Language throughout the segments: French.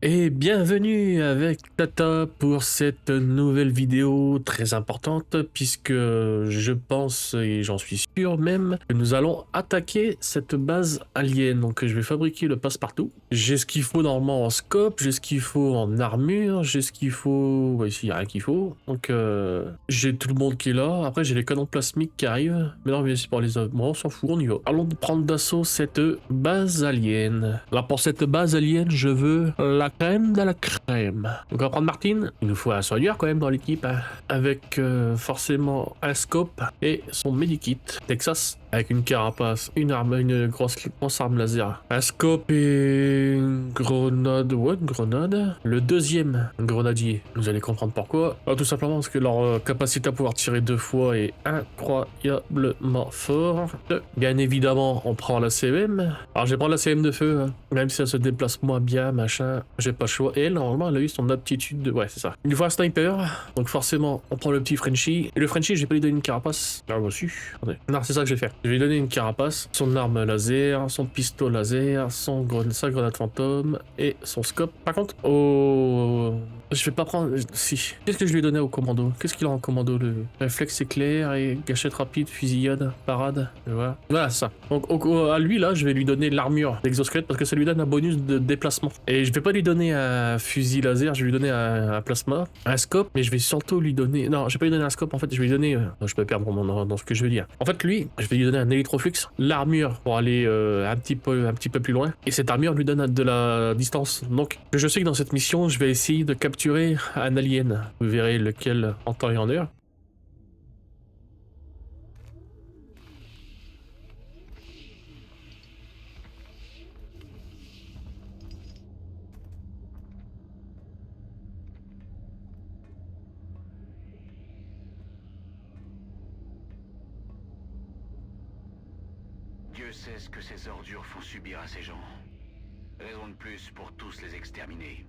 Et bienvenue avec Tata pour cette nouvelle vidéo très importante puisque je pense et j'en suis sûr même que nous allons attaquer cette base alien. Donc je vais fabriquer le passe-partout. J'ai ce qu'il faut normalement en scope, j'ai ce qu'il faut en armure, j'ai ce qu'il faut... Ouais, ici il n'y a rien qu'il faut. Donc j'ai tout le monde qui est là. Après j'ai les canons plasmiques qui arrivent. Mais non mais c'est pour les autres. Bon, on s'en fout, on y va. Allons prendre d'assaut cette base alien. Là pour cette base alien je veux la crème de la crème. Donc on va prendre Martine. Il nous faut un soigneur quand même dans l'équipe. Hein. Avec forcément un scope et son medikit. Texas. Avec une carapace, une arme, une grosse arme laser. Un scope et une grenade. Ouais, une grenade. Le deuxième grenadier. Vous allez comprendre pourquoi. Alors, tout simplement parce que leur capacité à pouvoir tirer 2 fois est incroyablement forte. Bien évidemment, on prend la CM. Alors, je vais prendre la CM de feu. Hein. Même si elle se déplace moins bien, machin. J'ai pas le choix. Et elle, normalement, elle a eu son aptitude de... Ouais, c'est ça. Il nous faut un sniper. Donc, forcément, on prend le petit Frenchie. Et le Frenchie, je vais pas lui donner une carapace. Ah, bah, si. Attendez. Non, c'est ça que je vais faire. Je vais lui donner une carapace, son arme laser, son pistolet laser, sa grenade fantôme et son scope. Par contre, je vais pas prendre... Si. Qu'est-ce que je lui ai donné au commando? Qu'est-ce qu'il a en commando? Le réflexe éclair et gâchette rapide, fusillade, parade. Voilà ça. Donc à lui là, je vais lui donner l'armure d'exosquelette parce que ça lui donne un bonus de déplacement. Et je vais pas lui donner un fusil laser, je vais lui donner un plasma, un scope, mais je vais surtout lui donner... Non, je vais pas lui donner un scope en fait, je vais lui donner... je peux perdre dans ce que je veux dire. En fait lui, je vais lui donner un électroflux, l'armure pour aller un petit peu plus loin. Et cette armure lui donne de la distance. Donc je sais que dans cette mission, je vais essayer de capturer un alien. Vous verrez lequel en temps et en heure. Dieu sait ce que ces ordures font subir à ces gens. Raison de plus pour tous les exterminer.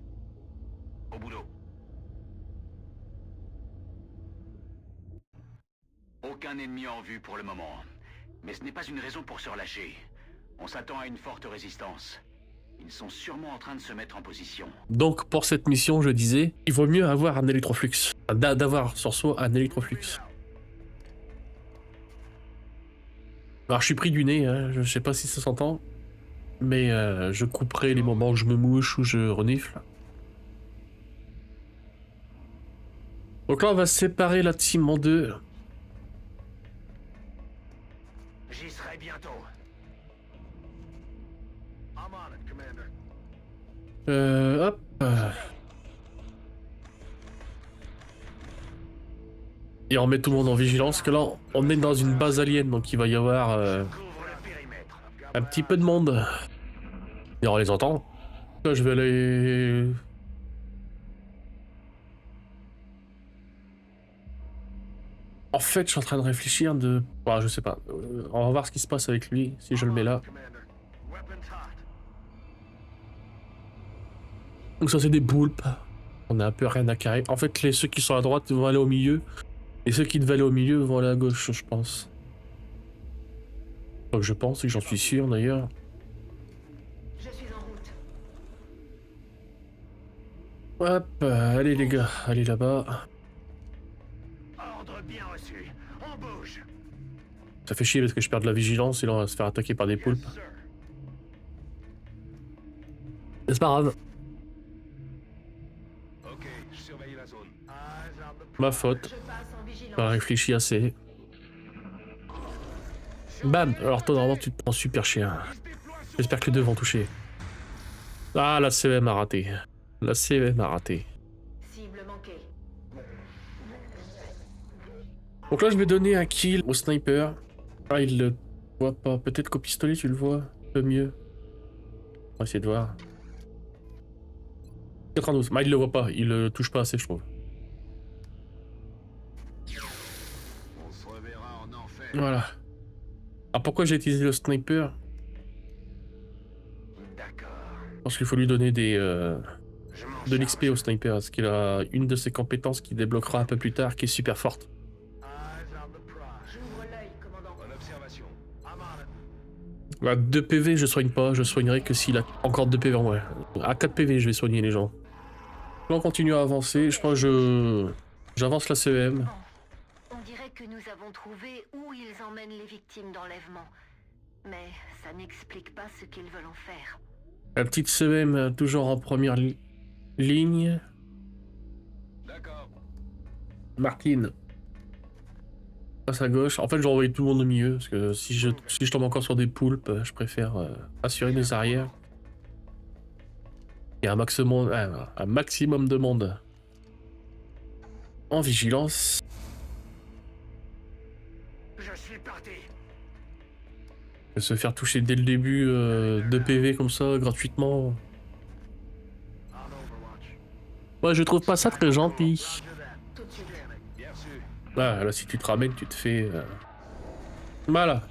Au boulot. Aucun ennemi en vue pour le moment. Mais ce n'est pas une raison pour se relâcher. On s'attend à une forte résistance. Ils sont sûrement en train de se mettre en position. Donc pour cette mission, je disais, il vaut mieux avoir un électroflux. D'avoir sur soi un électroflux. Alors je suis pris du nez, hein, je sais pas si ça s'entend, mais je couperai les moments où je me mouche ou je renifle. Donc là on va séparer la team en deux. J'y serai bientôt. I'm on it, Commander. Hop. Et on met tout le monde en vigilance, parce que là on est dans une base alien, donc il va y avoir Couvre le périmètre. un petit peu de monde. Et on les entend. Là je vais aller... En fait, je suis en train de réfléchir de... Bah, je sais pas. On va voir ce qui se passe avec lui, si je le mets là. Donc ça, c'est des poulpes. On a un peu rien à carrer. En fait, ceux qui sont à droite vont aller au milieu. Et ceux qui devaient aller au milieu vont aller à gauche, je pense. Donc je pense, et j'en suis sûr d'ailleurs. Je suis en route. Hop, allez les gars, allez là-bas. Ordre bien reçu. On bouge. Ça fait chier parce que je perds de la vigilance et là on va se faire attaquer par des poulpes. Yes, sir. Mais c'est pas grave, Ok, je surveille la zone. Eyes on the ma faute. Je passe en vigilance. J'ai pas réfléchi assez. Bam. Alors toi normalement tu te prends super cher. J'espère que les deux vont toucher. Ah, la CM a raté. La CM a raté. Cible manquée. Donc là je vais donner un kill au sniper. Ah il le voit pas. Peut-être qu'au pistolet tu le vois un peu mieux. On va essayer de voir. 92. Ah il le voit pas. Il le touche pas assez je trouve. On se reverra en enfer. Voilà. Ah pourquoi j'ai utilisé le sniper? D'accord. Parce qu'il faut lui donner des Je m'en de l'XP charge. au sniper. Parce qu'il a une de ses compétences qui débloquera un peu plus tard qui est super forte. Eyes on the prize. J'ouvre l'œil, commandant. Bonne observation. I'm on it. À 2 PV, je soigne pas. Je soignerai que s'il a encore 2 PV en moins. À 4 PV, je vais soigner les gens. Là, on continue à avancer. Je pense que j'avance la CEM. On dirait que nous avons trouvé où ils emmènent les victimes d'enlèvement. Mais ça n'explique pas ce qu'ils veulent en faire. La petite CEM toujours en première ligne. D'accord. Martine. Passe à gauche. En fait, je vais envoyer tout le monde au milieu. Parce que si je tombe encore sur des poulpes, je préfère assurer mes arrières. Il y a un maximum de monde en vigilance. Je suis parti. Se faire toucher dès le début de PV comme ça, gratuitement. Ouais, je trouve pas ça très gentil. Tout de suite. Bien sûr. Là, si tu te ramènes, tu te fais... Voilà.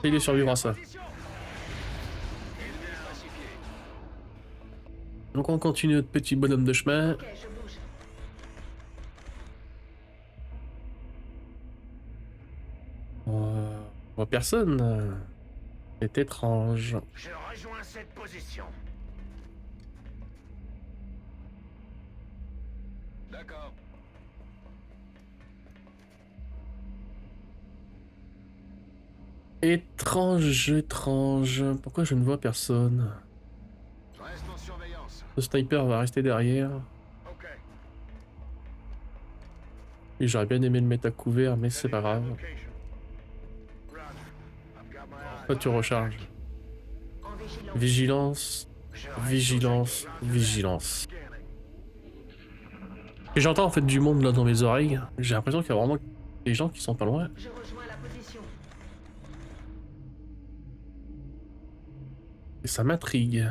Essaye de survivre à ça. Donc on continue notre petit bonhomme de chemin. Ok, je bouge. On voit personne. C'est étrange. Je rejoins cette position. D'accord. Étrange. Pourquoi je ne vois personne? Je reste en surveillance. Le sniper va rester derrière. Ok. Et j'aurais bien aimé le mettre à couvert, mais c'est pas grave. Toi, tu recharges. En Vigilance. vigilance. Vigilance. Vigilance. Et j'entends en fait du monde là dans mes oreilles. J'ai l'impression qu'il y a vraiment des gens qui sont pas loin. Je rejoins la position. Et ça m'intrigue.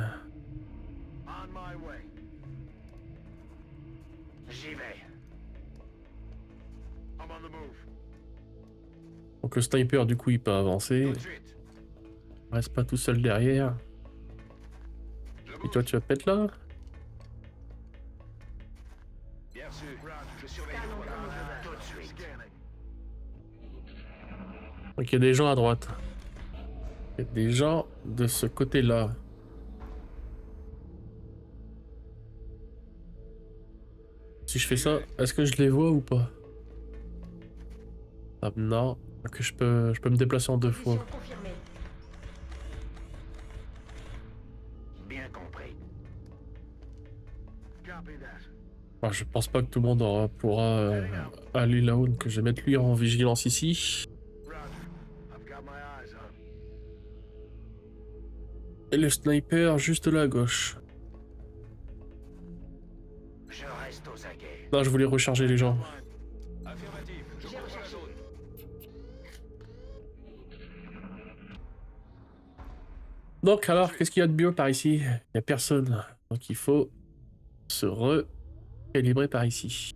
On my way. J'y vais. I'm on the move. Donc le sniper du coup il peut avancer. Tout de suite. Reste pas tout seul derrière. Et toi tu vas peut-être là? Bien sûr. Je surveille le point. Tout de suite. Donc il y a des gens à droite. Il y a des gens de ce côté-là. Si je fais ça, est-ce que je les vois ou pas? Ah, non. Donc je peux me déplacer en 2 fois. Position confirmée. Bien compris. Copy that. Enfin, je pense pas que tout le monde pourra aller là-haut, donc je vais mettre lui en vigilance ici. Roger. I've got my eyes on. Et le sniper juste là à gauche. Je reste aux aguets. Là, je voulais recharger les gens. Affirmatif. Je J'ai comprends la recherché. zone. Donc alors, qu'est-ce qu'il y a de bio par ici? Il n'y a personne. Donc il faut se recalibrer par ici.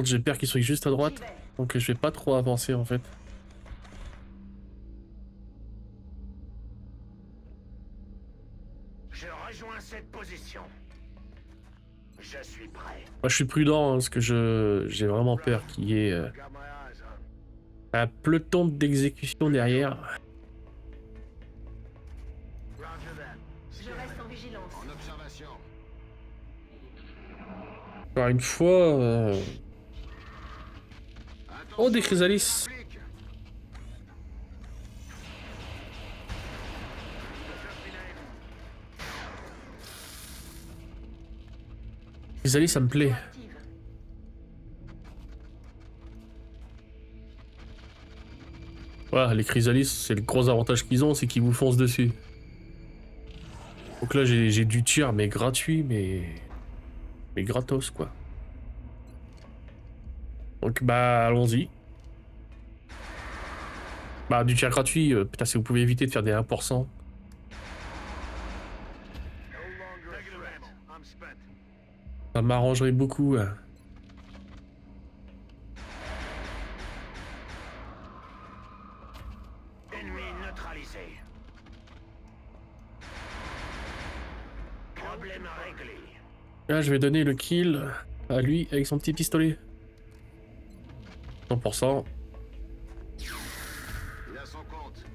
J'ai peur qu'ils soient juste à droite, J'y vais. donc je vais pas trop avancer en fait. Je rejoins cette position. Je suis prêt. Moi je suis prudent hein, parce que j'ai vraiment peur qu'il y ait Got my eyes on. un peloton d'exécution derrière. Roger that. Je reste en vigilance. En observation. Encore une fois... Oh, des chrysalis. Chrysalis, ça me plaît. Active. Voilà, les chrysalis, c'est le gros avantage qu'ils ont, c'est qu'ils vous foncent dessus. Donc là, j'ai du tir, mais gratuit, mais gratos, quoi. Donc, bah, allons-y. Bah, du tir gratuit, putain, si vous pouvez éviter de faire des 1%. No longer a threat. I'm spent. Ça m'arrangerait beaucoup. Hein. Ennemi neutralisé. Problème réglé. Là, je vais donner le kill À lui, avec son petit pistolet. 100%. Il a son compte.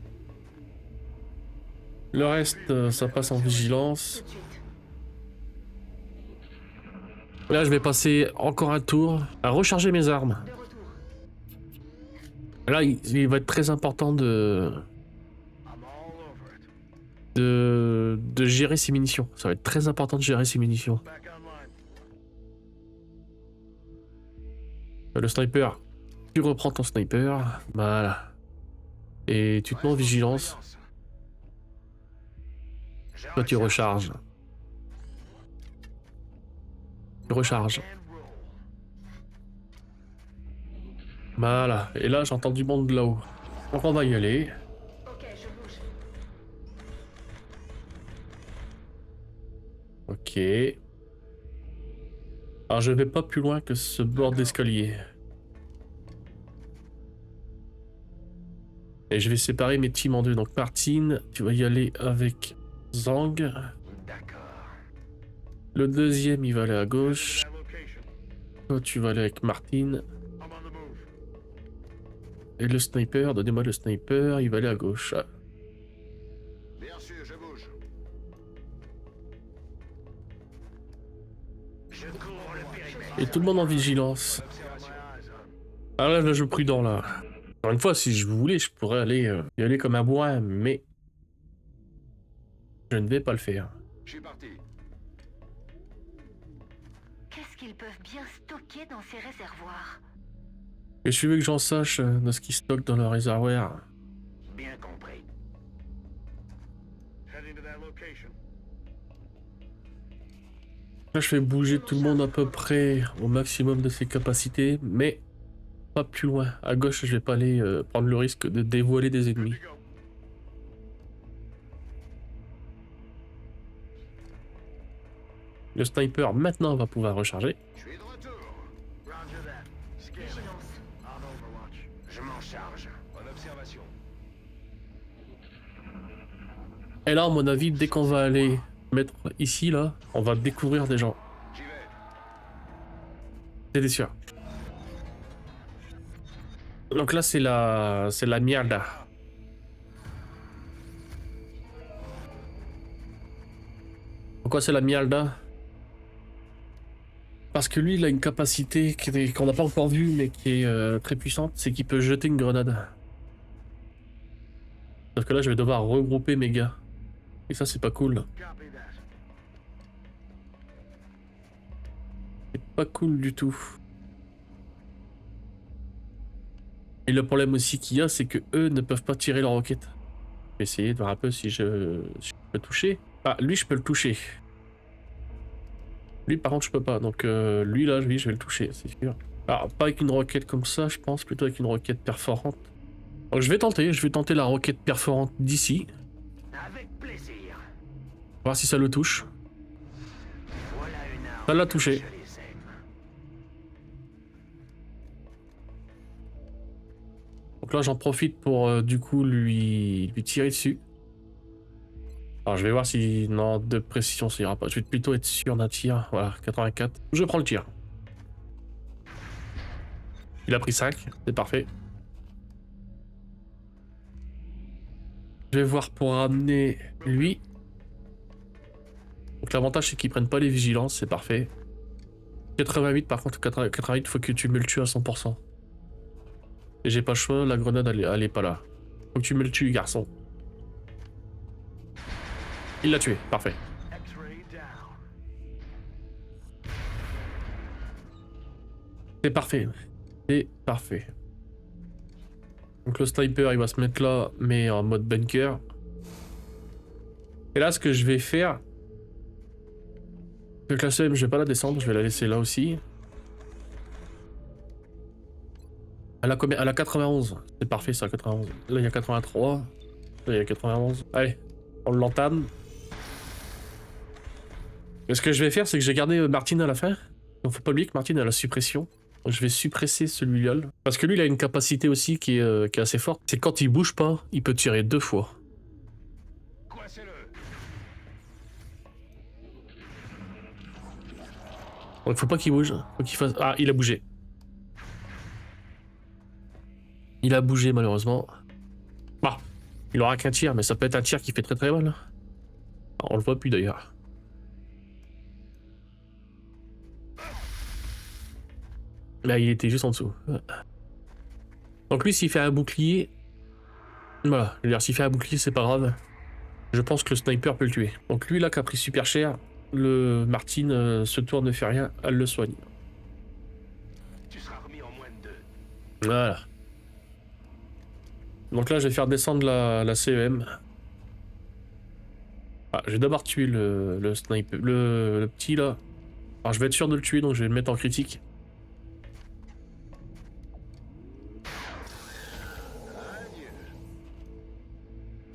Le reste, ça passe en vigilance. Tout de suite. Là, je vais passer encore un tour à recharger mes armes. De retour. Là, il va être très important de gérer ses munitions. Ça va être très important de gérer ses munitions. Le sniper, tu reprends ton sniper. Voilà. Et tu te mets en vigilance. Toi, tu recharges. Tu recharges. Voilà. Et là, j'entends du monde de là-haut. Donc, on va y aller. Ok, je bouge. Ok. Alors, je vais pas plus loin que ce bord d'escalier. Et je vais séparer mes teams en deux. Donc, Martine, tu vas y aller avec Zhang. D'accord. Le deuxième, il va aller à gauche. Toi, tu vas aller avec Martine. Et le sniper, donnez-moi le sniper, il va aller à gauche. Ah. Bien sûr, je bouge. Je couvre le périmètre. Et tout le monde en vigilance. Ah là, je joue prudent là. Encore une fois, si je voulais, je pourrais aller y aller comme un bourrin, mais je ne vais pas le faire. Je suis parti. Qu'est-ce qu'ils peuvent bien stocker dans ces réservoirs? Et je veux que j'en sache de ce qu'ils stockent dans leur réservoir. Bien compris. Là, je fais bouger tout le monde à peu près au maximum de ses capacités, mais pas plus loin. À gauche, je vais pas aller prendre le risque de dévoiler des ennemis. Le sniper, maintenant, va pouvoir recharger. Je suis de retour. Roger that. Scanning. Vigilance. On Overwatch. Je m'en charge. En observation. Et là, à mon avis, dès qu'on va aller mettre ici, là, on va découvrir des gens. J'y vais. C'est sûr. Donc là, c'est la mierda. Pourquoi c'est la mierda? Parce que lui, il a une capacité qu'on n'a pas encore vue, mais qui est très puissante, c'est qu'il peut jeter une grenade. Sauf que là, je vais devoir regrouper mes gars. Et ça, c'est pas cool. Copy that. C'est pas cool du tout. Et le problème aussi qu'il y a, c'est que eux ne peuvent pas tirer leurs roquettes. Je vais essayer de voir un peu si je peux toucher. Ah, lui, je peux le toucher. Lui, par contre, je peux pas. Donc, lui, là, oui, je vais le toucher, c'est sûr. Alors, pas avec une roquette comme ça, je pense, plutôt avec une roquette perforante. Donc, je vais tenter la roquette perforante d'ici. Avec plaisir. Voir si ça le touche. Voilà une arme. Ça l'a comme touché. je les aime. Donc là, j'en profite pour, du coup, lui tirer dessus. Alors, je vais voir si... Non, de précision, ça ira pas. Je vais plutôt être sûr d'un tir. Voilà, 84. Je prends le tir. Il a pris 5, c'est parfait. Je vais voir pour ramener lui. Donc l'avantage, c'est qu'ils prennent pas les vigilances, c'est parfait. 88, par contre, 88, faut que tu me le tues à 100%. Et j'ai pas le choix, la grenade, elle est pas là. Faut que tu me le tues, garçon. Il l'a tué, parfait. X-ray down. C'est parfait. C'est parfait. Donc le sniper, il va se mettre là, mais en mode bunker. Et là, ce que je vais faire... Donc la CM, je vais pas la descendre, je vais la laisser là aussi. Elle a combien? Elle a 91. C'est parfait, ça, 91. Là, il y a 83. Là, il y a 91. Allez, on l'entame. Et ce que je vais faire, c'est que j'ai gardé Martine à la fin. Donc faut pas oublier que Martine a la suppression. Donc, je vais suppresser celui-là. Parce que lui, il a une capacité aussi qui est assez forte. C'est quand il bouge pas, il peut tirer 2 fois. Coincez-le. Donc faut pas qu'il bouge. Faut qu'il fasse... Ah, il a bougé. Il a bougé malheureusement. Bah, il aura qu'un tir, mais ça peut être un tir qui fait très très mal. On le voit plus d'ailleurs. Là, il était juste en dessous. Donc lui, s'il fait un bouclier... Voilà, je veux dire, s'il fait un bouclier, c'est pas grave. Je pense que le sniper peut le tuer. Donc lui, là, qui a pris super cher, le Martine se tourne, ne fait rien, elle le soigne. Tu seras remis en moins de 2. Voilà. Donc là, je vais faire descendre la CEM. Ah, je vais d'abord tuer le sniper, le petit là. Alors je vais être sûr de le tuer, donc je vais le mettre en critique.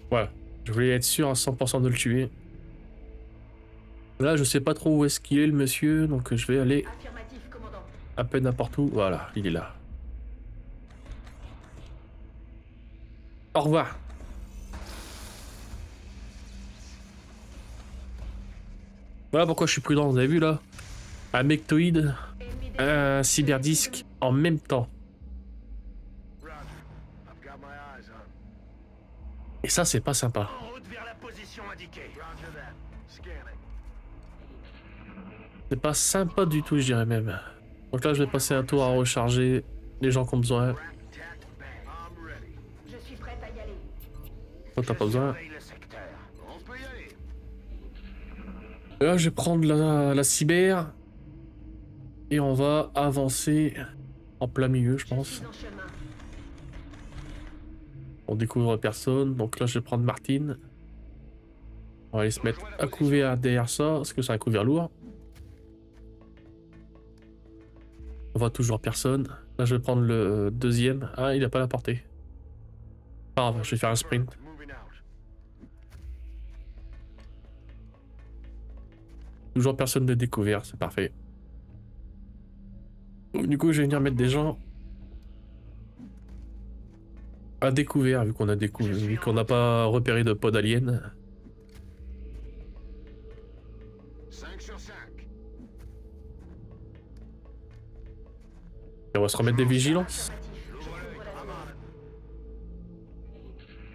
Voilà. Je voulais être sûr à 100% de le tuer. Là, je sais pas trop où est-ce qu'il est le monsieur, donc je vais aller Affirmatif, commandant. à peine n'importe où. Voilà, il est là. Au revoir. Voilà pourquoi je suis prudent, vous avez vu là? Un mectoïde, Ennemi un cyberdisque en même temps. Et ça, c'est pas sympa. En route vers la position indiquée. C'est pas sympa du tout, je dirais même. Donc là, je vais passer un tour à recharger les gens qui ont besoin. Je suis prête à y aller. Toi, t'as pas besoin. Surveille le secteur. On peut y aller. Là, je vais prendre la cyber. Et on va avancer en plein milieu, je Je pense. suis en chemin. On découvre personne. Donc là, je vais prendre Martine. On va aller se mettre à couvert derrière ça, parce que c'est un couvert lourd. On voit toujours personne. Là, je vais prendre le deuxième. Ah, il a pas la portée. Pas grave, je vais faire un sprint. Toujours personne de découvert, c'est parfait. Donc, du coup, je vais venir mettre des gens à découvert, vu qu'on a découvert, vu qu'on n'a pas repéré de pod alien. 5 sur 5. Et on va se remettre des vigilances. Affirmatif. Je couvre la zone.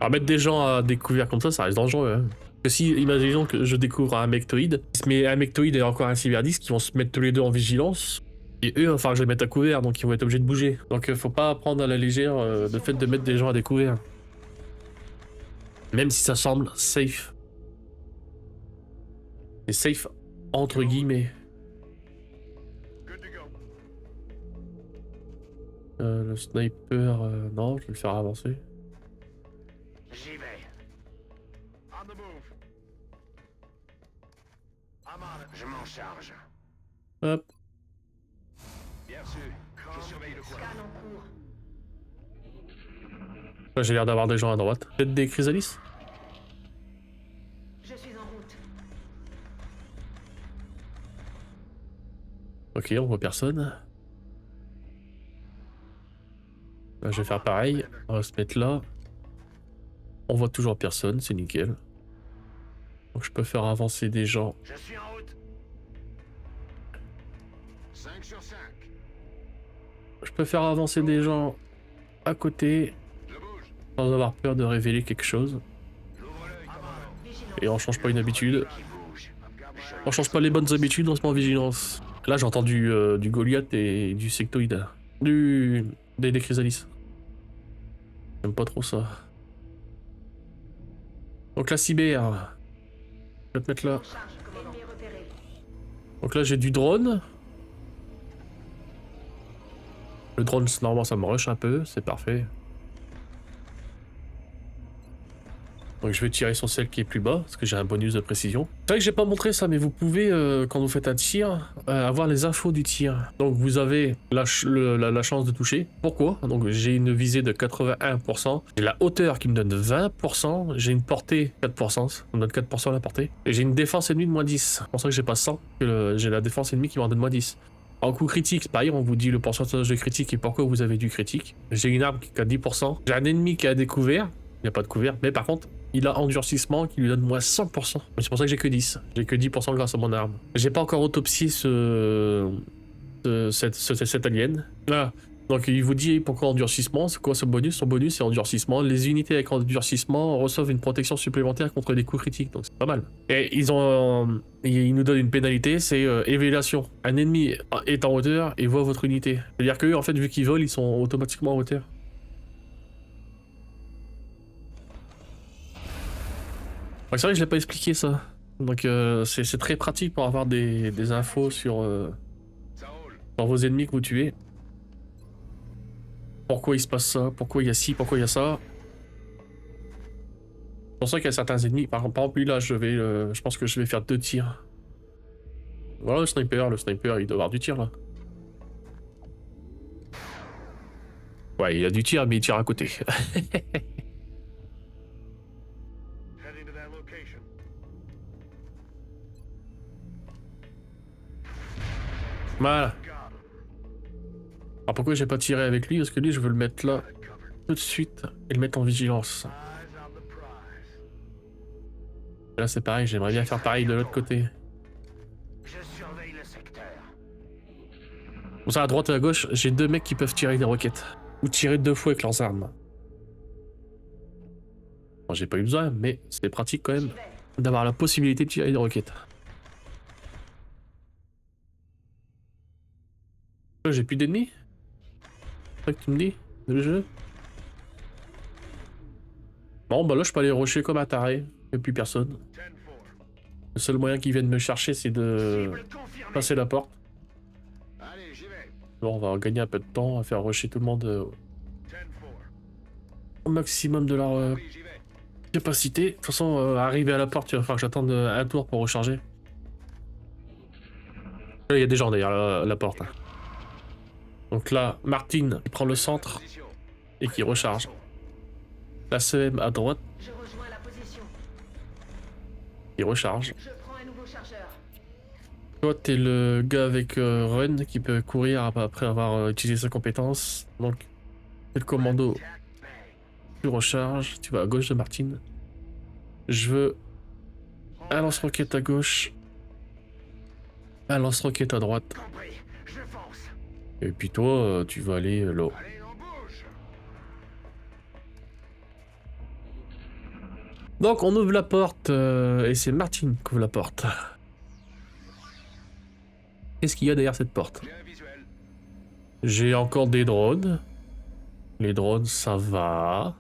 Alors mettre des gens à découvert comme ça reste dangereux. Hein. Parce que si, imaginons que je découvre un mectoïde, mais un mectoïde et encore un cyberdisque, qui vont se mettre tous les deux en vigilance. Et eux, enfin, je les mette à couvert, donc ils vont être obligés de bouger. Donc faut pas prendre à la légère le fait de mettre des gens à découvert. Même si ça semble safe. C'est safe entre guillemets. Good to go. Le sniper, non, je vais le faire avancer. J'y vais. On the move. I'm on it. Je m'en charge. Hop. Bien reçu. Je surveille le coin. Scan en cours. Là, j'ai l'air d'avoir des gens à droite. Peut-être des chrysalis? Je suis en route. Ok, on voit personne. Là, je vais faire pareil. On va se mettre là. On voit toujours personne, c'est nickel. Donc je peux faire avancer des gens. Je suis en route. 5 sur 5. Je peux faire avancer des gens à côté Je bouge. sans avoir peur de révéler quelque chose. J'ouvre l'œil. Vigilance. Et on change pas une habitude. Qui bouge. On change pas les bonnes habitudes, on se met en vigilance. Là j'ai entendu du Goliath et du sectoïde. Des chrysalis. J'aime pas trop ça. Donc la cyber. Je vais te mettre là. En charge, commandant. Ennemi repéré. Donc là j'ai du drone. Le drone normalement ça me rush un peu, c'est parfait. Donc je vais tirer sur celle qui est plus bas, parce que j'ai un bonus de précision. C'est vrai que j'ai pas montré ça, mais vous pouvez, quand vous faites un tir, avoir les infos du tir. Donc vous avez la chance de toucher. Pourquoi? Donc j'ai une visée de 81%, j'ai la hauteur qui me donne 20%, j'ai une portée 4%, ça me donne 4% la portée. Et j'ai une défense ennemie de moins 10. C'est pour ça que j'ai pas 100, que j'ai la défense ennemie qui m'en donne moins 10. En coup critique, c'est pareil, on vous dit le pourcentage de critique et pourquoi vous avez du critique. J'ai une arme qui a 10%, j'ai un ennemi qui a découvert, il n'y a pas de couvert, mais par contre, il a endurcissement qui lui donne moins 100%. C'est pour ça que j'ai que 10. J'ai que 10% grâce à mon arme. J'ai pas encore autopsié cet alien. Voilà. Donc il vous dit pourquoi endurcissement, c'est quoi ce bonus? Son bonus c'est endurcissement. Les unités avec endurcissement reçoivent une protection supplémentaire contre des coups critiques, donc c'est pas mal. Et ils nous donnent une pénalité, c'est élévation. Un ennemi est en hauteur et voit votre unité. C'est-à-dire qu'eux en fait vu qu'ils volent, ils sont automatiquement en hauteur. Ouais, c'est vrai que je l'ai pas expliqué ça. Donc c'est très pratique pour avoir des infos sur vos ennemis que vous tuez. Pourquoi il se passe ça, pourquoi il y a ci, pourquoi il y a ça. C'est pour ça qu'il y a certains ennemis. Par exemple, lui là, je pense que je vais faire 2 tirs. Voilà le sniper il doit avoir du tir là. Ouais, il a du tir, mais il tire à côté. Voilà. Alors pourquoi j'ai pas tiré avec lui? Parce que lui, je veux le mettre là tout de suite et le mettre en vigilance. Là, c'est pareil, j'aimerais bien faire pareil de l'autre côté. Je surveille le secteur. Pour ça, à droite et à gauche, j'ai 2 mecs qui peuvent tirer des roquettes. Ou tirer 2 fois avec leurs armes. Bon, j'ai pas eu besoin, mais c'est pratique quand même d'avoir la possibilité de tirer des roquettes. J'ai plus d'ennemis? C'est ça que tu me dis? Le jeu? Bon, bah là, je peux aller rusher comme un taré. Y'a plus personne. Le seul moyen qu'ils viennent me chercher, c'est de passer la porte. Allez, j'y vais. Bon, on va gagner un peu de temps à faire rusher tout le monde au maximum de leur Oui, j'y vais. capacité. De toute façon, arriver à la porte, il va falloir que j'attende un tour pour recharger. Là, il y a des gens derrière la porte. Hein. Donc là, Martin il prend le centre Position. et qui recharge. La CM à droite, Je rejoins la position. il recharge. Je prends un nouveau chargeur. Toi, t'es le gars avec Run qui peut courir après avoir utilisé sa compétence. Donc, c'est le commando. Tu recharges, tu vas à gauche de Martin. Je veux un lance-roquette à gauche. Un lance-roquette à droite. Compris. Je fonce. Et puis toi, tu vas aller là. Allez, on bouge. Donc on ouvre la porte et c'est Martin qui ouvre la porte. Qu'est-ce qu'il y a derrière cette porte? J'ai un visuel. J'ai encore des drones. Les drones, ça va.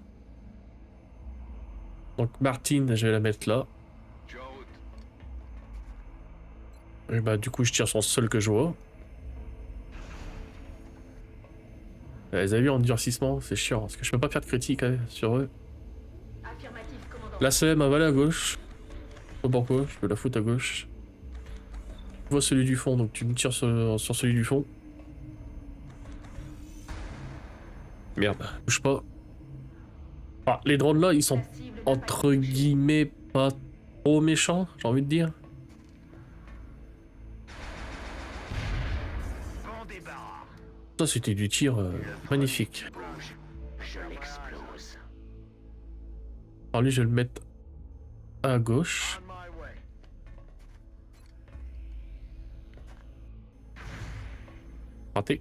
Donc Martin, je vais la mettre là. Je suis en route. Et bah du coup je tire sur le seul que je vois. Vous avez vu endurcissement, c'est chiant parce que je peux pas faire de critique sur eux. Affirmatif, commandant. La CM va aller à gauche. Je sais pas pourquoi, je peux la foutre à gauche. Tu vois celui du fond, donc tu me tires sur celui du fond. Merde, bouge pas. Ah, les drones là, ils sont La cible n'est entre pas guillemets pas trop méchants, j'ai envie de dire. Bon débarras. Ça c'était du tir magnifique. Bouge. Je l'explose. Alors lui je vais le mettre à gauche. On my way. Raté.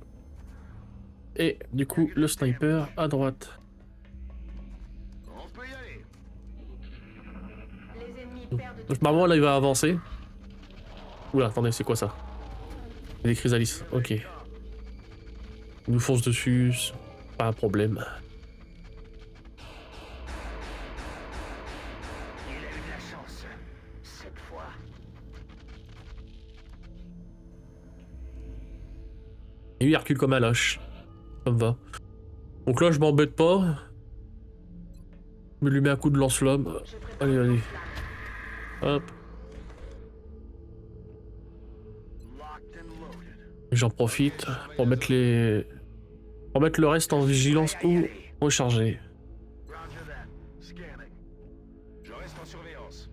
Et du coup le sniper à droite. On peut y aller. Les ennemis perdent de Donc normalement là il va avancer. Oula attendez c'est quoi ça? Des chrysalises, ok. Il nous fonce dessus, c'est pas un problème. Il a eu de la chance. Cette fois. Et lui il recule comme un lâche. Ça me va. Donc là je m'embête pas. Je lui mets un coup de lance-flamme. Je prépare Allez, un allez. lance-flamme. Hop. Locked and loaded. J'en profite pour mettre les... Pour mettre le reste en vigilance ou recharger. Roger that. Scanning. Je reste en surveillance.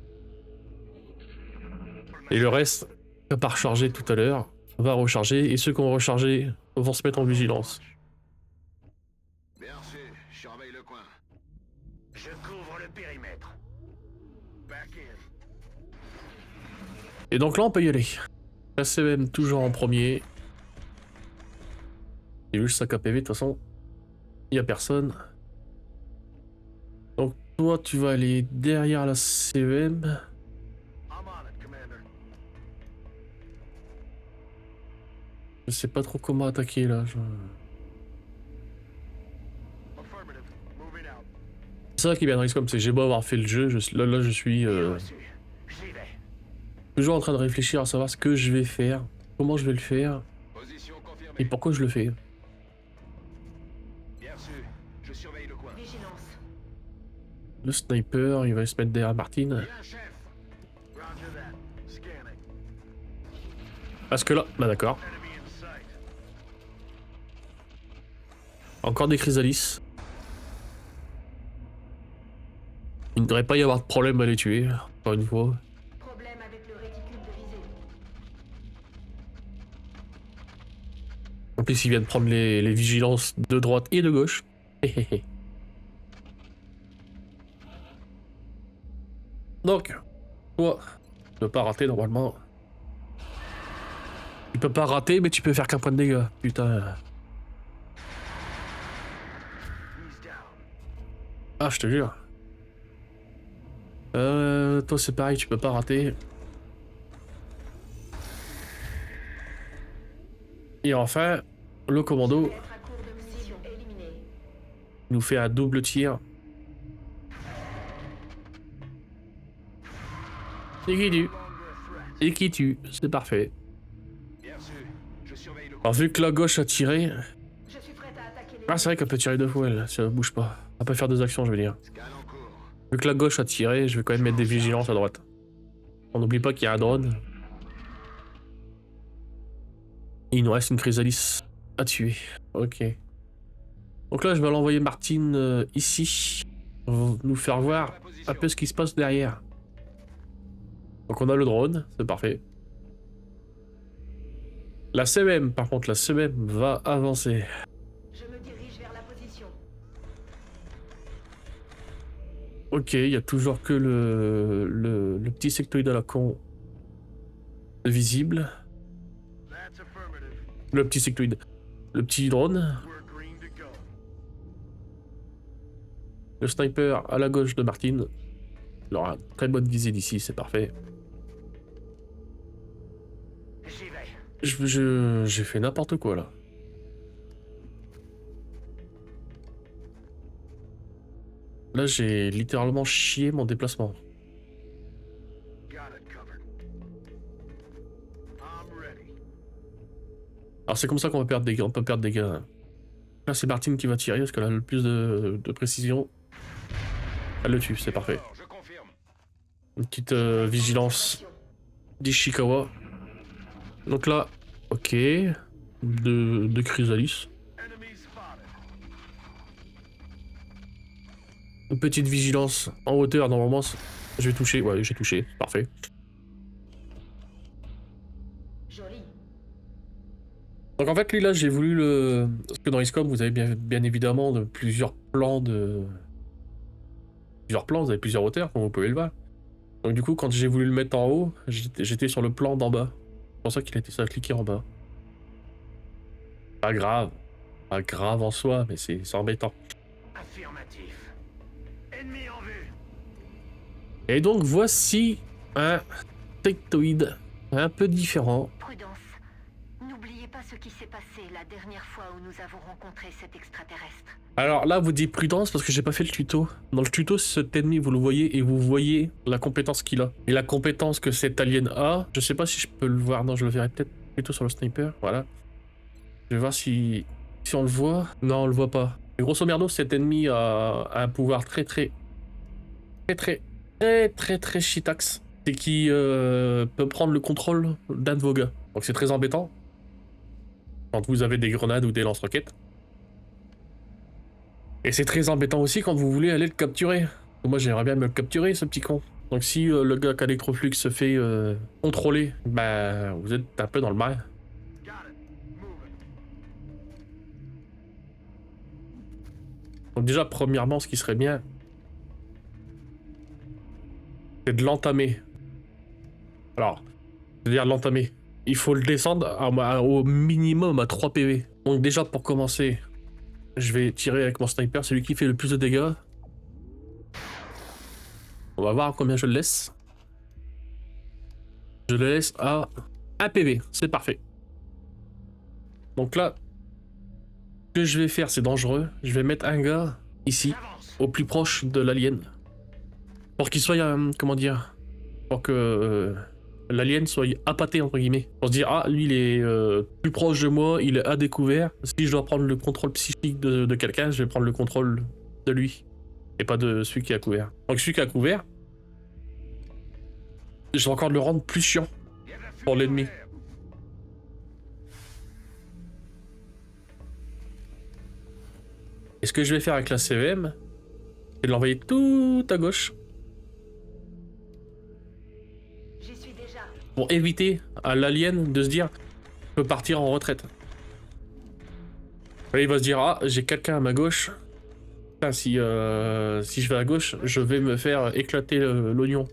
Et le reste, à part recharger tout à l'heure, va recharger. Et ceux qui ont rechargé vont se mettre en vigilance. Bien reçu. Je surveille le coin. Je couvre le périmètre. Back in. Et donc là on peut y aller. La CM toujours en premier. J'ai vu le sac à PV, de toute façon. Il y a personne. Donc toi, tu vas aller derrière la CEM. Je sais pas trop comment attaquer là. C'est ça qui est bien dans XCOM, c'est que j'ai beau avoir fait le jeu, là je suis Bien reçu. J'y vais. toujours en train de réfléchir à savoir ce que je vais faire, comment je vais le faire Position confirmée. et pourquoi je le fais. Bien reçu. Je surveille le coin. Vigilance. Le sniper, il va se mettre derrière Martine. Bien, chef. Roger that. Scanning. Parce que là, bah d'accord. Enemy in sight. Encore des chrysalises. Il ne devrait pas y avoir de problème à les tuer, encore une fois. Problème avec le réticule de visée. En plus, ils viennent prendre les vigilances de droite et de gauche. Donc, toi, tu peux pas rater normalement. Tu peux pas rater, mais tu peux faire qu'un point de dégâts. Putain. He's down. Ah, je te jure. Toi c'est pareil, tu peux pas rater. Et enfin, le commando Être à court de munitions. Éliminé. nous fait un double tir. Et qui tue. Longer threat. Et qui tue, c'est parfait. Bien reçu. Je surveille le coin. Alors vu que la gauche a tiré... Je suis prête à attaquer les... Ah c'est vrai qu'elle peut tirer deux fois elle, si elle bouge pas. Elle peut faire deux actions je veux dire. Scan en cours. Vu que la gauche a tiré, je vais quand même mettre des vigilances à droite. On n'oublie pas qu'il y a un drone. Il nous reste une chrysalis à tuer. Ok. Donc là je vais l'envoyer Martine ici. On va nous faire voir un peu ce qui se passe derrière. Donc on a le drone, c'est parfait. La CEM, par contre, la CEM va avancer. Je me dirige vers la position. Ok, il y a toujours que le petit sectoïde à la con visible. That's affirmative. Le petit sectoïde. Le petit drone. We're green to go. Le sniper à la gauche de Martine. Il aura une très bonne visée d'ici, c'est parfait. J'y vais. J'ai fait n'importe quoi là. Là, j'ai littéralement chié mon déplacement. Got it covered. I'm ready. Alors c'est comme ça qu'on va perdre des gars, on peut perdre des gars. Là c'est Martine qui va tirer parce qu'elle a le plus de précision. Elle le tue, c'est parfait. Alors, je confirme. Une petite vigilance d'Ishikawa. Donc là, ok. De chrysalis. Enemy spotted. Une petite vigilance en hauteur, normalement. Je vais toucher, ouais j'ai touché, parfait. Joli. Donc en fait lui là j'ai voulu le... Parce que dans XCOM vous avez bien évidemment plusieurs plans de... vous avez plusieurs hauteurs comme vous pouvez le voir. Donc du coup quand j'ai voulu le mettre en haut, j'étais sur le plan d'en bas. C'est pour ça qu'il a été ça à cliquer en bas. Pas grave. Pas grave en soi, mais c'est embêtant. Affirmatif. Ennemi en vue. Et donc voici un sectoïde un peu différent. Prudence. N'oubliez pas ce qui s'est passé la dernière fois où nous avons rencontré cet extraterrestre. Alors là, vous dites prudence parce que j'ai pas fait le tuto. Dans le tuto, cet ennemi, vous le voyez et vous voyez la compétence qu'il a. Et la compétence que cet alien a, je sais pas si je peux le voir. Non, je le verrai peut-être plutôt sur le sniper. Voilà. Je vais voir si on le voit. Non, on le voit pas. Mais grosso merdo, cet ennemi a un pouvoir très shitax. C'est qui peut prendre le contrôle d'un de vos gars. Donc c'est très embêtant. Quand vous avez des grenades ou des lance-roquettes. Et c'est très embêtant aussi quand vous voulez aller le capturer. Moi j'aimerais bien me le capturer ce petit con. Donc si le gars qui a l'électroflux se fait contrôler, bah vous êtes un peu dans le mal. Got it. Moving. Donc déjà premièrement ce qui serait bien, c'est de l'entamer. Alors, c'est-à-dire l'entamer. Il faut le descendre au minimum à 3 PV. Donc déjà pour commencer, je vais tirer avec mon sniper, celui qui fait le plus de dégâts. On va voir combien je le laisse. Je le laisse à 1 PV, c'est parfait. Donc là, ce que je vais faire, c'est dangereux. Je vais mettre un gars ici, au plus proche de l'alien. Pour qu'il soit, comment dire, pour que l'alien soit appâté, entre guillemets. Pour se dire, ah, lui, il est plus proche de moi, il est à découvert. Si je dois prendre le contrôle psychique de quelqu'un, je vais prendre le contrôle de lui. Et pas de celui qui a couvert. Donc celui qui a couvert, je vais encore le rendre plus chiant pour l'ennemi. Et ce que je vais faire avec la CVM, c'est de l'envoyer tout à gauche. J'y suis déjà. Pour éviter à l'alien de se dire, je peux partir en retraite. Là, il va se dire, ah, j'ai quelqu'un à ma gauche. Putain, si je vais à gauche, je vais me faire éclater l'oignon.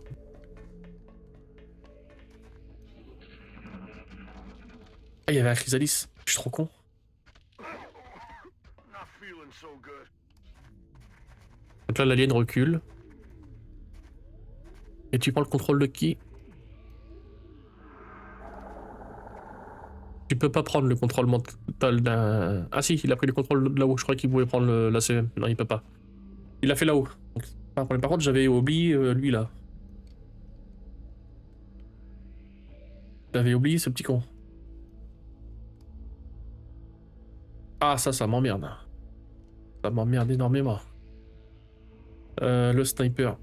Ah, il y avait un chrysalis. Je suis trop con. Donc là, l'alien recule. Et tu prends le contrôle de qui? Tu peux pas prendre le contrôle mental d'un... Ah si, il a pris le contrôle de là-haut. Je crois qu'il pouvait prendre la CM. Non, il peut pas. Il l'a fait là-haut. Par contre, j'avais oublié lui là. J'avais oublié ce petit con. Ah, ça m'emmerde. Ça m'emmerde énormément. Le sniper.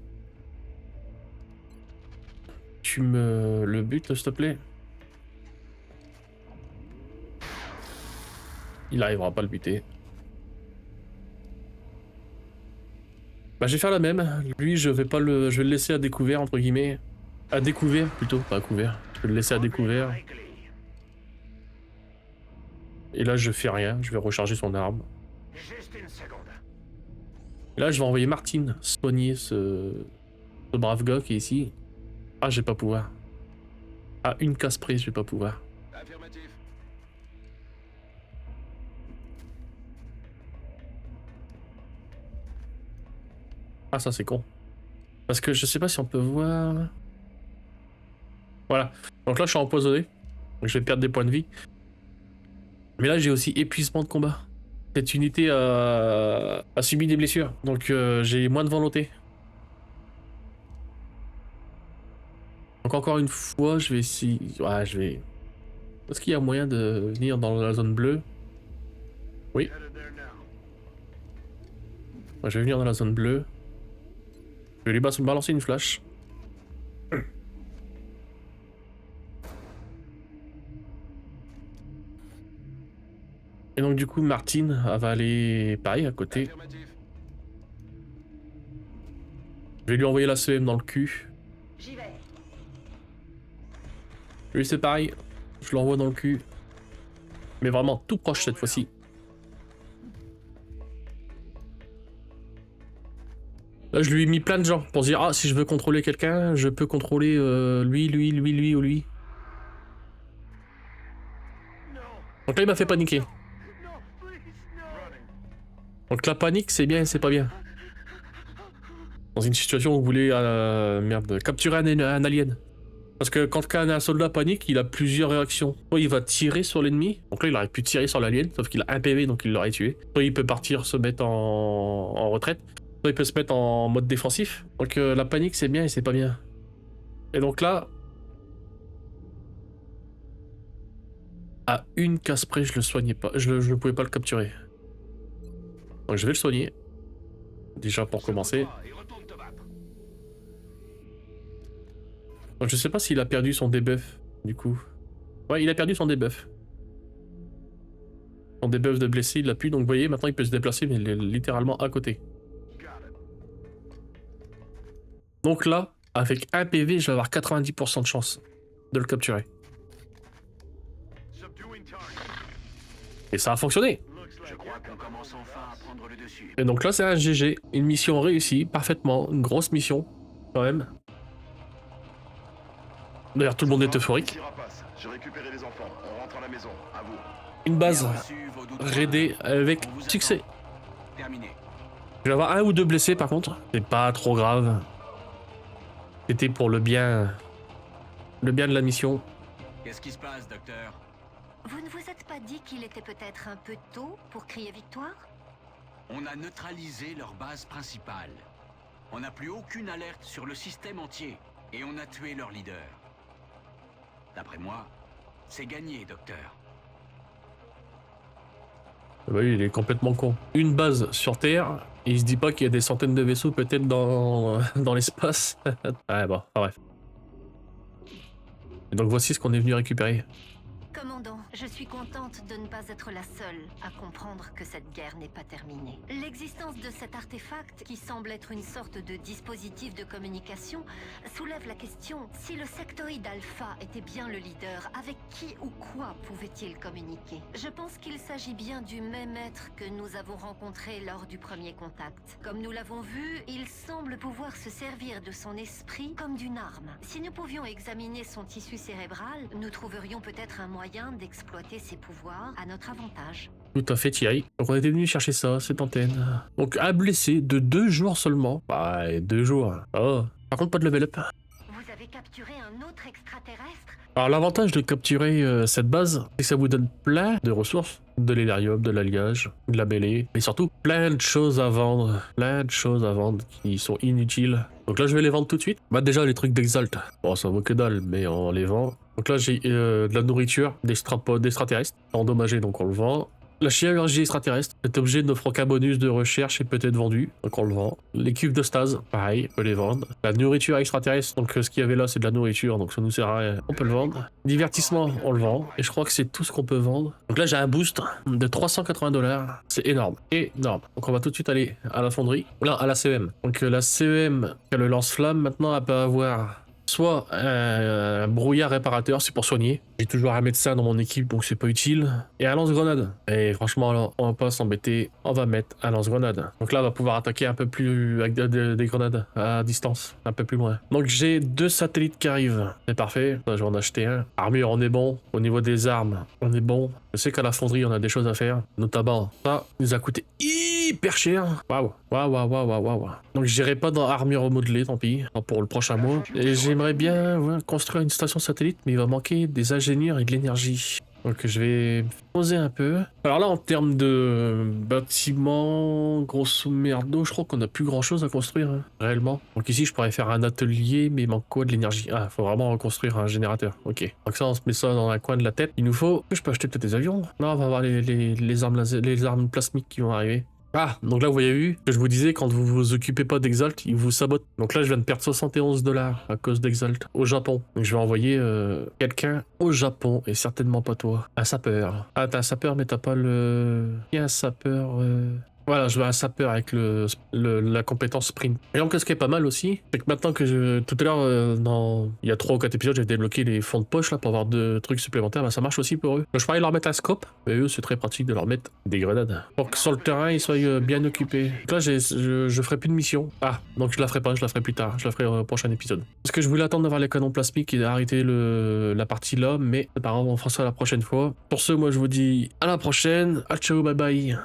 Tu me le butes, s'il te plaît. Il arrivera pas à le buter. Bah, je vais faire la même. Lui, je vais le laisser à découvert, entre guillemets. À découvert, plutôt, pas à couvert. Je vais le laisser à découvert. Et là, je fais rien. Je vais recharger son arme. Et là, je vais envoyer Martine soigner ce brave gars qui est ici. Ah, je vais pas pouvoir. À une casse près, je vais pas pouvoir. Ah, ça c'est con. Parce que je sais pas si on peut voir... Voilà. Donc là, je suis empoisonné. Donc je vais perdre des points de vie. Mais là, j'ai aussi épuisement de combat. Cette unité a subi des blessures. Donc j'ai moins de volonté. Donc encore une fois, je vais essayer... Ouais, je vais... Est-ce qu'il y a moyen de venir dans la zone bleue? Oui. Ouais, je vais venir dans la zone bleue. Je vais lui balancer une flash. Et donc du coup Martine elle va aller pareil à côté. Je vais lui envoyer la CM dans le cul. J'y vais. Lui c'est pareil, je l'envoie dans le cul. Mais vraiment tout proche cette fois-ci. Là je lui ai mis plein de gens pour se dire ah si je veux contrôler quelqu'un, je peux contrôler lui ou lui. Donc là il m'a fait paniquer. Donc la panique c'est bien et c'est pas bien. Dans une situation où vous voulez capturer un alien. Parce que quand un soldat panique, il a plusieurs réactions. Soit il va tirer sur l'ennemi, donc là il aurait pu tirer sur l'alien, sauf qu'il a un PV donc il l'aurait tué. Soit il peut partir se mettre en retraite, soit il peut se mettre en mode défensif. Donc la panique c'est bien et c'est pas bien. Et donc là, à une casse près je le soignais pas, je ne pouvais pas le capturer. Donc je vais le soigner. Déjà pour commencer. Donc je sais pas s'il a perdu son debuff, du coup. Ouais, il a perdu son debuff. Son debuff de blessé, il l'a plus, donc vous voyez, maintenant il peut se déplacer, mais il est littéralement à côté. Donc là, avec un PV, je vais avoir 90% de chance de le capturer. Et ça a fonctionné. Je crois qu'on commence enfin à prendre le dessus. Et donc là, c'est un GG. Une mission réussie, parfaitement. Une grosse mission, quand même. D'ailleurs, tout le monde est euphorique. J'ai récupéré les enfants. On rentre à la maison. À vous. Une base Bien reçu, Vaudou 3-1. raidée avec On vous succès. attend. Terminé. Je vais avoir 1 ou 2 blessés par contre. C'est pas trop grave. C'était pour le bien de la mission. Qu'est-ce qui se passe, docteur? Vous ne vous êtes pas dit qu'il était peut-être un peu tôt pour crier victoire? On a neutralisé leur base principale. On n'a plus aucune alerte sur le système entier. Et on a tué leur leader. D'après moi, c'est gagné, docteur. Bah oui, il est complètement con. Une base sur Terre, et il se dit pas qu'il y a des centaines de vaisseaux peut-être dans l'espace. Ouais, bon, enfin, bref. Et donc voici ce qu'on est venu récupérer. Commandant, je suis contente de ne pas être la seule à comprendre que cette guerre n'est pas terminée. L'existence de cet artefact, qui semble être une sorte de dispositif de communication, soulève la question: si le sectoïde Alpha était bien le leader, avec qui ou quoi pouvait-il communiquer? Je pense qu'il s'agit bien du même être que nous avons rencontré lors du premier contact. Comme nous l'avons vu, il semble pouvoir se servir de son esprit comme d'une arme. Si nous pouvions examiner son tissu cérébral, nous trouverions peut-être un moyen d'exploiter ses pouvoirs à notre avantage. Tout à fait, Thierry. Donc on était venu chercher ça, cette antenne. Donc un blessé de 2 jours seulement. Bah, 2 jours. Oh. Par contre, pas de level up. Vous avez capturé un autre extraterrestre? Alors l'avantage de capturer cette base, c'est que ça vous donne plein de ressources. De l'hélarium, de l'alliage, de la mêlée, mais surtout plein de choses à vendre. Plein de choses à vendre qui sont inutiles. Donc là je vais les vendre tout de suite. Bah déjà les trucs d'exalt, bon ça vaut que dalle, mais on les vend. Donc là j'ai de la nourriture, d'extraterrestres, endommagés donc on le vend. La chirurgie extraterrestre, cet objet n'offre aucun bonus de recherche et peut être vendu, donc on le vend. Les cubes de stase, pareil, on peut les vendre. La nourriture extraterrestre, donc ce qu'il y avait là c'est de la nourriture, donc ça nous sert à rien, on peut le vendre. Divertissement, on le vend, et je crois que c'est tout ce qu'on peut vendre. Donc là j'ai un boost de 380$, c'est énorme, énorme. Donc on va tout de suite aller à la fonderie, là à la CEM. Donc la CEM, qui a le lance-flamme, maintenant elle peut avoir soit un brouillard réparateur, c'est pour soigner. J'ai toujours un médecin dans mon équipe, donc c'est pas utile. Et un lance-grenade. Et franchement, là, on va pas s'embêter, on va mettre un lance-grenade. Donc là, on va pouvoir attaquer un peu plus avec des grenades à distance, un peu plus loin. Donc j'ai 2 satellites qui arrivent. C'est parfait, là, je vais en acheter un. Armure, on est bon. Au niveau des armes, on est bon. Je sais qu'à la fonderie, on a des choses à faire. Notamment, ça nous a coûté hyper cher. Waouh, waouh, waouh, waouh, waouh. Donc j'irai pas dans armure remodelée, tant pis, pour le prochain mois. Et j'aimerais bien construire une station satellite, mais il va manquer des ingénieurs et de l'énergie. Donc je vais poser un peu. Alors là, en termes de bâtiment, grosso merdo, je crois qu'on a plus grand chose à construire, hein, réellement. Donc ici, je pourrais faire un atelier, mais il manque quoi de l'énergie? Ah, faut vraiment reconstruire un générateur. Ok. Donc ça, on se met ça dans un coin de la tête. Il nous faut... Je peux acheter peut-être des avions? Non, on va avoir les armes laser, les armes plasmiques qui vont arriver. Ah, donc là vous avez vu que je vous disais, quand vous vous occupez pas d'Exalt, il vous sabote. Donc là je viens de perdre 71$ à cause d'Exalt au Japon. Donc je vais envoyer quelqu'un au Japon, et certainement pas toi. Un sapeur. Ah, t'as un sapeur mais t'as pas le... Il y a un sapeur... Voilà, je veux un sapeur avec la compétence sprint. Et donc, ce qui est pas mal aussi, c'est que maintenant que tout à l'heure, il y a 3 ou 4 épisodes, j'ai débloqué les fonds de poche là pour avoir 2 trucs supplémentaires, bah, ça marche aussi pour eux. Donc, je pourrais leur mettre un scope, mais eux, c'est très pratique de leur mettre des grenades. Pour que sur le terrain, ils soient bien occupés. Donc là, je ferai plus de mission. Ah, donc je la ferai pas, je la ferai plus tard, je la ferai au prochain épisode. Parce que je voulais attendre d'avoir les canons plasmiques et arrêter la partie là, mais c'est pas grave, on fera ça la prochaine fois. Pour ce, moi, je vous dis à la prochaine, à ciao, bye bye.